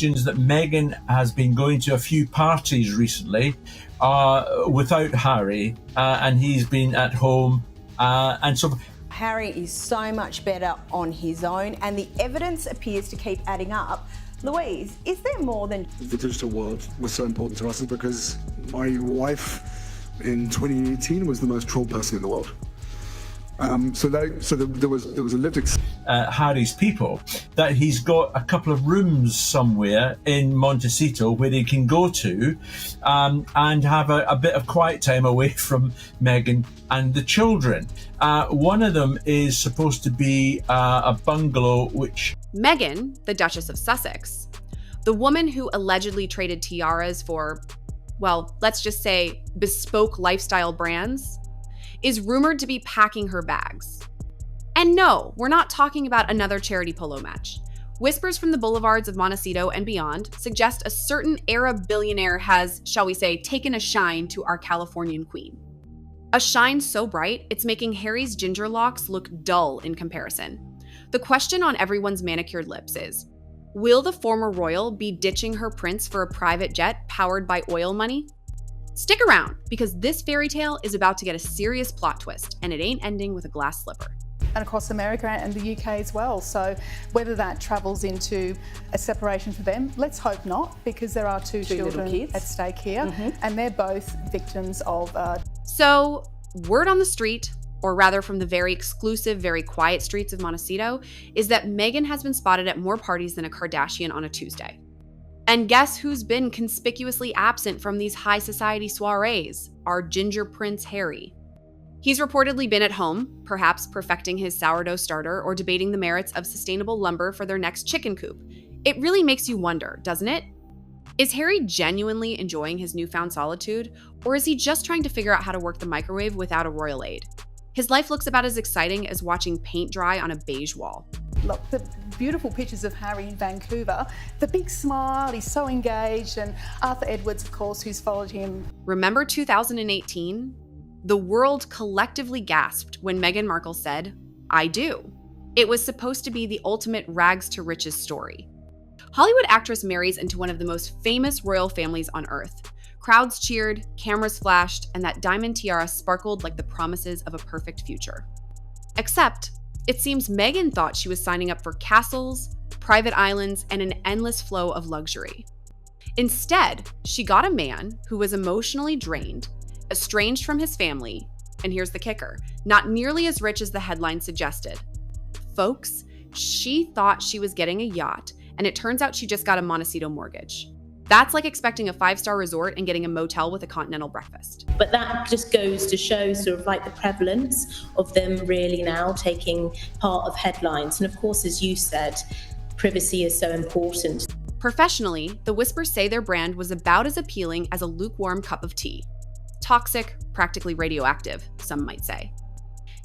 suggestions that Meghan has been going to a few parties recently without Harry, and he's been at home. And so Harry is so much better on his own, and the evidence appears to keep adding up. Louise, is there more than... The digital world was so important to us because my wife in 2018 was the most trolled person in the world. So there was a lived experience. Harry's people, that he's got a couple of rooms somewhere in Montecito where they can go to and have a bit of quiet time away from Meghan and the children. One of them is supposed to be a bungalow which... Meghan, the Duchess of Sussex, the woman who allegedly traded tiaras for, well, let's just say bespoke lifestyle brands, is rumored to be packing her bags. And no, we're not talking about another charity polo match. Whispers from the boulevards of Montecito and beyond suggest a certain Arab billionaire has, shall we say, taken a shine to our Californian Queen. A shine so bright, it's making Harry's ginger locks look dull in comparison. The question on everyone's manicured lips is, will the former royal be ditching her prince for a private jet powered by oil money? Stick around, because this fairy tale is about to get a serious plot twist, and it ain't ending with a glass slipper. And across America and the UK as well. So whether that travels into a separation for them, let's hope not, because there are two children at stake here, and they're both victims of... So, word on the street, or rather from the very exclusive, very quiet streets of Montecito, is that Meghan has been spotted at more parties than a Kardashian on a Tuesday. And guess who's been conspicuously absent from these high society soirees? Our ginger prince Harry. He's reportedly been at home, perhaps perfecting his sourdough starter or debating the merits of sustainable lumber for their next chicken coop. It really makes you wonder, doesn't it? Is Harry genuinely enjoying his newfound solitude, or is he just trying to figure out how to work the microwave without a royal aid? His life looks about as exciting as watching paint dry on a beige wall. Look, the beautiful pictures of Harry in Vancouver, the big smile, he's so engaged, and Arthur Edwards, of course, who's followed him. Remember 2018? The world collectively gasped when Meghan Markle said, "I do." It was supposed to be the ultimate rags to riches story. Hollywood actress marries into one of the most famous royal families on earth. Crowds cheered, cameras flashed, and that diamond tiara sparkled like the promises of a perfect future. Except, it seems Meghan thought she was signing up for castles, private islands, and an endless flow of luxury. Instead, she got a man who was emotionally drained, estranged from his family, and here's the kicker, not nearly as rich as the headline suggested. Folks, she thought she was getting a yacht, and it turns out she just got a Montecito mortgage. That's like expecting a 5-star resort and getting a motel with a continental breakfast. But that just goes to show sort of like the prevalence of them really now taking part of headlines. And of course, as you said, privacy is so important. Professionally, the Whispers say their brand was about as appealing as a lukewarm cup of tea. Toxic, practically radioactive, some might say.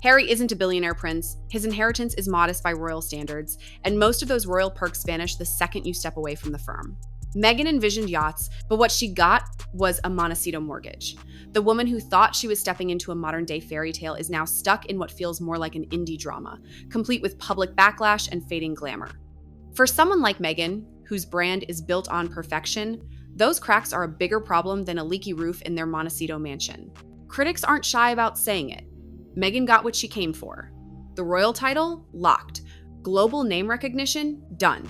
Harry isn't a billionaire prince, his inheritance is modest by royal standards, and most of those royal perks vanish the second you step away from the firm. Meghan envisioned yachts, but what she got was a Montecito mortgage. The woman who thought she was stepping into a modern-day fairy tale is now stuck in what feels more like an indie drama, complete with public backlash and fading glamour. For someone like Meghan, whose brand is built on perfection, those cracks are a bigger problem than a leaky roof in their Montecito mansion. Critics aren't shy about saying it. Meghan got what she came for. The royal title? Locked. Global name recognition? Done.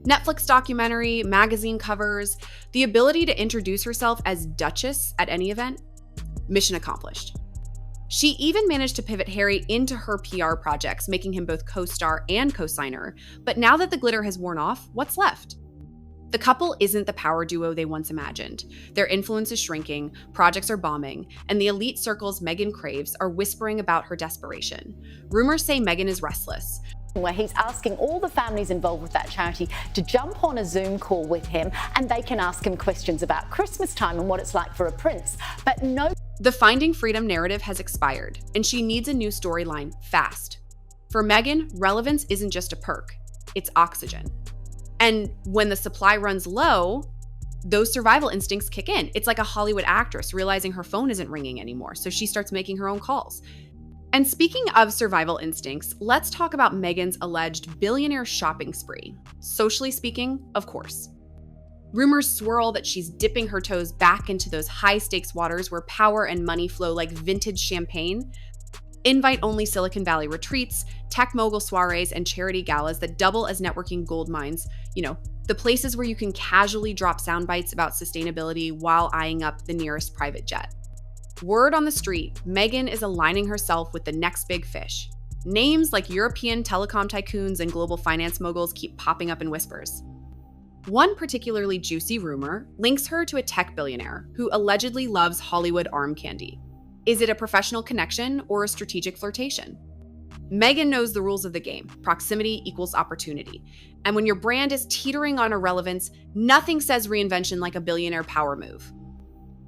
Netflix documentary, magazine covers, the ability to introduce herself as Duchess at any event? Mission accomplished. She even managed to pivot Harry into her PR projects, making him both co-star and co-signer. But now that the glitter has worn off, what's left? The couple isn't the power duo they once imagined. Their influence is shrinking, projects are bombing, and the elite circles Meghan craves are whispering about her desperation. Rumors say Meghan is restless. Where he's asking all the families involved with that charity to jump on a Zoom call with him, and they can ask him questions about Christmas time and what it's like for a prince. But no. The Finding Freedom narrative has expired, and she needs a new storyline fast. For Meghan, relevance isn't just a perk, it's oxygen. And when the supply runs low, those survival instincts kick in. It's like a Hollywood actress realizing her phone isn't ringing anymore, so she starts making her own calls. And speaking of survival instincts, let's talk about Meghan's alleged billionaire shopping spree. Socially speaking, of course. Rumors swirl that she's dipping her toes back into those high-stakes waters where power and money flow like vintage champagne. Invite-only Silicon Valley retreats, tech mogul soirees, and charity galas that double as networking gold mines. The places where you can casually drop sound bites about sustainability while eyeing up the nearest private jet. Word on the street, Meghan is aligning herself with the next big fish. Names like European telecom tycoons and global finance moguls keep popping up in whispers. One particularly juicy rumor links her to a tech billionaire who allegedly loves Hollywood arm candy. Is it a professional connection or a strategic flirtation? Meghan knows the rules of the game. Proximity equals opportunity. And when your brand is teetering on irrelevance, nothing says reinvention like a billionaire power move.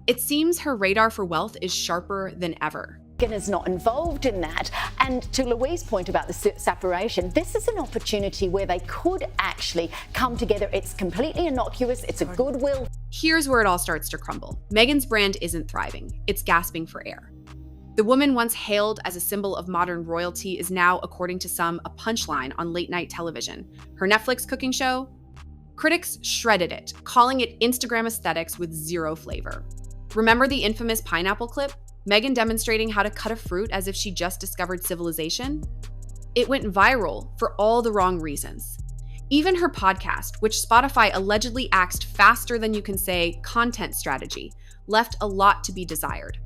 It seems her radar for wealth is sharper than ever. Meghan is not involved in that. And to Louise's point about the separation, this is an opportunity where they could actually come together. It's completely innocuous. It's a goodwill. Here's where it all starts to crumble. Meghan's brand isn't thriving. It's gasping for air. The woman once hailed as a symbol of modern royalty is now, according to some, a punchline on late-night television. Her Netflix cooking show? Critics shredded it, calling it Instagram aesthetics with zero flavor. Remember the infamous pineapple clip? Meghan demonstrating how to cut a fruit as if she just discovered civilization? It went viral for all the wrong reasons. Even her podcast, which Spotify allegedly axed faster than you can say content strategy, left a lot to be desired.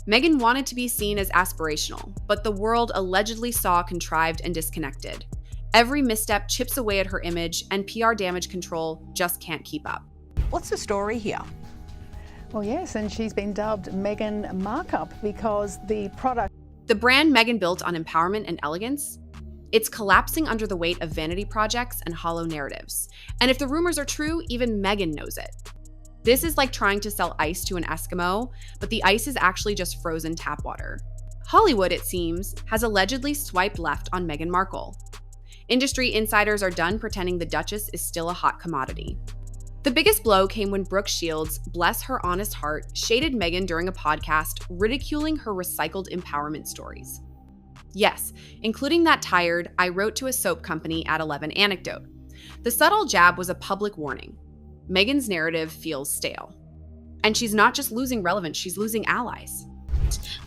Meghan wanted to be seen as aspirational, but the world allegedly saw contrived and disconnected. Every misstep chips away at her image, and PR damage control just can't keep up. What's the story here? Well, yes, and she's been dubbed Meghan Markup because the product. The brand Meghan built on empowerment and elegance, it's collapsing under the weight of vanity projects and hollow narratives. And if the rumors are true, even Meghan knows it. This is like trying to sell ice to an Eskimo, but the ice is actually just frozen tap water. Hollywood, it seems, has allegedly swiped left on Meghan Markle. Industry insiders are done pretending the Duchess is still a hot commodity. The biggest blow came when Brooke Shields, bless her honest heart, shaded Meghan during a podcast, ridiculing her recycled empowerment stories. Yes, including that tired, I wrote to a soap company at 11 anecdote. The subtle jab was a public warning. Meghan's narrative feels stale. And she's not just losing relevance, she's losing allies.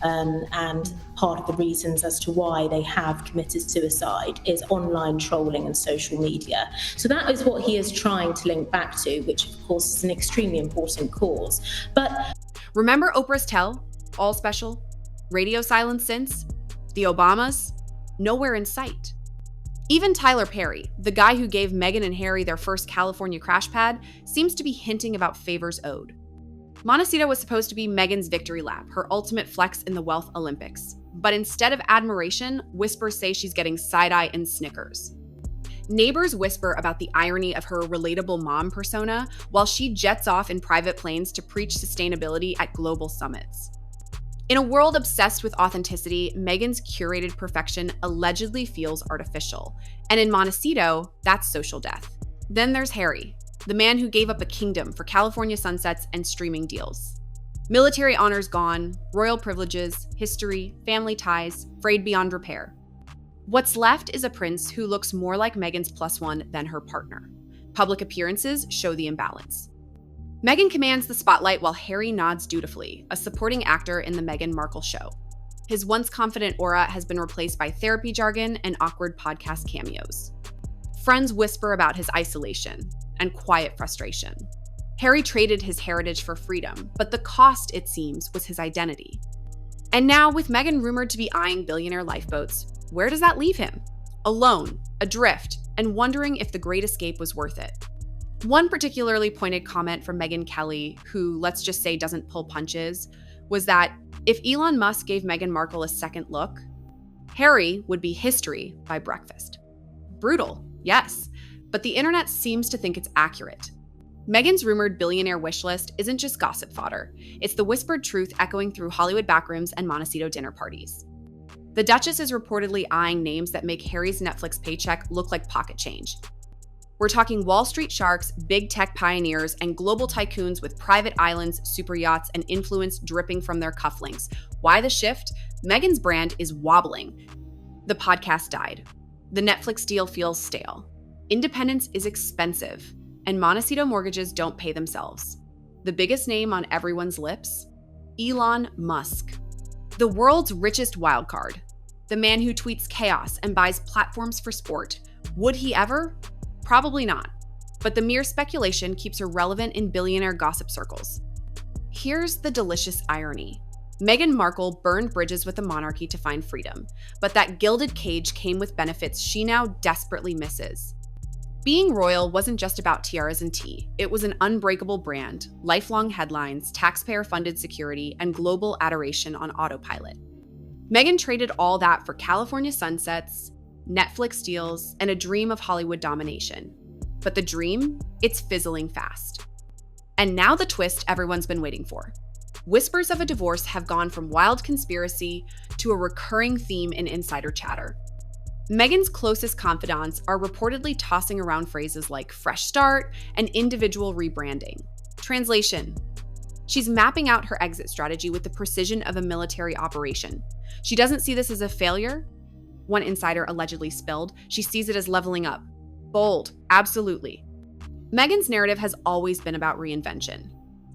And part of the reasons as to why they have committed suicide is online trolling and social media. So that is what he is trying to link back to, which of course is an extremely important cause. But remember Oprah's Tell? All special? Radio silence since? The Obamas? Nowhere in sight. Even Tyler Perry, the guy who gave Meghan and Harry their first California crash pad, seems to be hinting about favors owed. Montecito was supposed to be Meghan's victory lap, her ultimate flex in the wealth Olympics. But instead of admiration, whispers say she's getting side-eye and snickers. Neighbors whisper about the irony of her relatable mom persona, while she jets off in private planes to preach sustainability at global summits. In a world obsessed with authenticity, Meghan's curated perfection allegedly feels artificial. And in Montecito, that's social death. Then there's Harry, the man who gave up a kingdom for California sunsets and streaming deals. Military honors gone, royal privileges, history, family ties, frayed beyond repair. What's left is a prince who looks more like Meghan's plus one than her partner. Public appearances show the imbalance. Meghan commands the spotlight while Harry nods dutifully, a supporting actor in the Meghan Markle show. His once confident aura has been replaced by therapy jargon and awkward podcast cameos. Friends whisper about his isolation and quiet frustration. Harry traded his heritage for freedom, but the cost, it seems, was his identity. And now, with Meghan rumored to be eyeing billionaire lifeboats, where does that leave him? Alone, adrift, and wondering if the great escape was worth it. One particularly pointed comment from Megyn Kelly, who, let's just say, doesn't pull punches, was that if Elon Musk gave Meghan Markle a second look, Harry would be history by breakfast. Brutal, yes, but the internet seems to think it's accurate. Meghan's rumored billionaire wish list isn't just gossip fodder. It's the whispered truth echoing through Hollywood backrooms and Montecito dinner parties. The Duchess is reportedly eyeing names that make Harry's Netflix paycheck look like pocket change. We're talking Wall Street sharks, big tech pioneers, and global tycoons with private islands, super yachts, and influence dripping from their cufflinks. Why the shift? Meghan's brand is wobbling. The podcast died. The Netflix deal feels stale. Independence is expensive. And Montecito mortgages don't pay themselves. The biggest name on everyone's lips? Elon Musk. The world's richest wildcard. The man who tweets chaos and buys platforms for sport. Would he ever? Probably not. But the mere speculation keeps her relevant in billionaire gossip circles. Here's the delicious irony. Meghan Markle burned bridges with the monarchy to find freedom, but that gilded cage came with benefits she now desperately misses. Being royal wasn't just about tiaras and tea. It was an unbreakable brand, lifelong headlines, taxpayer-funded security, and global adoration on autopilot. Meghan traded all that for California sunsets, Netflix deals, and a dream of Hollywood domination. But the dream? It's fizzling fast. And now the twist everyone's been waiting for. Whispers of a divorce have gone from wild conspiracy to a recurring theme in insider chatter. Meghan's closest confidants are reportedly tossing around phrases like fresh start and individual rebranding. Translation: she's mapping out her exit strategy with the precision of a military operation. She doesn't see this as a failure. One insider allegedly spilled, she sees it as leveling up. Bold, absolutely. Meghan's narrative has always been about reinvention.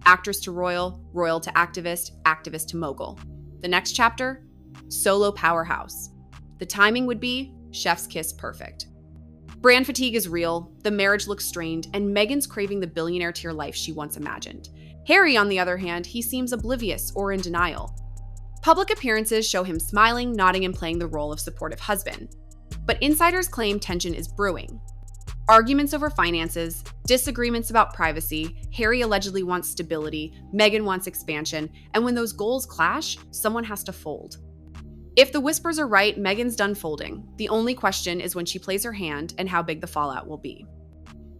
Actress to royal, royal to activist, activist to mogul. The next chapter? Solo powerhouse. The timing would be chef's kiss perfect. Brand fatigue is real, the marriage looks strained, and Meghan's craving the billionaire tier life she once imagined. Harry, on the other hand, he seems oblivious or in denial. Public appearances show him smiling, nodding, and playing the role of supportive husband. But insiders claim tension is brewing. Arguments over finances, disagreements about privacy, Harry allegedly wants stability, Meghan wants expansion, and when those goals clash, someone has to fold. If the whispers are right, Meghan's done folding. The only question is when she plays her hand and how big the fallout will be.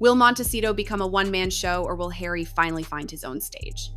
Will Montecito become a one-man show, or will Harry finally find his own stage?